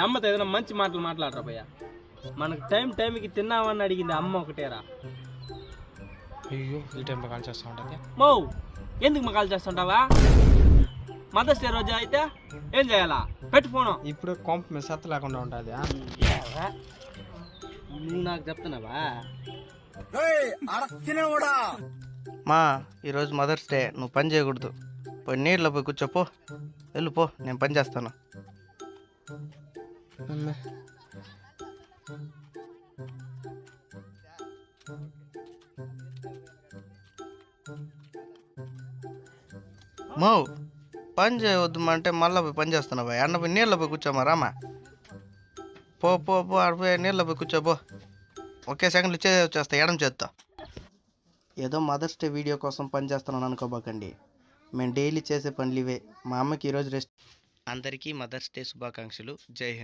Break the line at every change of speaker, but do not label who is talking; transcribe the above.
అమ్మతో ఏదైనా మంచి మాటలు మాట్లాడరా భయ్యా. మనకు టైంకి తిన్నామని అడిగింది అమ్మ ఒకటేరా.
అయ్యో ఈ టైంలో కాల్ చేస్తూ ఉంటుంది.
మో ఎందుకు మకాలు చేస్తుంటావా? మదర్స్ డే రోజు అయితే ఏం చేయాలా? పెట్టు ఫోను.
ఇప్పుడు కొంప మీద సత్తు లేకుండా ఉంటుంది.
నువ్వు నాకు చెప్తున్నావా?
మా ఈరోజు మదర్స్ డే, నువ్వు పని చేయకూడదు. పోయి నీళ్ళలో పోయి కూర్చోపో, వెళ్ళిపో, నేను పని చేస్తాను. మో పని చేయవద్దు అంటే మళ్ళీ పోయి పని చేస్తున్నావా? అన్న పోయి నీళ్ళలో పోయి కూర్చోమా రామా. పో పో పో ఆడిపోయి నీళ్ళలో పోయి కూర్చోపో. ఒకే సెకండ్లు వచ్చేస్తా ఎడం చేత్తా. ఏదో మదర్స్ డే వీడియో కోసం పని చేస్తున్నాను అనుకోబాకండి. మేము డైలీ చేసే పనులు ఇవే. మా అమ్మకి ఈరోజు రెస్ట్. అందరికీ మదర్స్ డే శుభాకాంక్షలు. జై హింద్.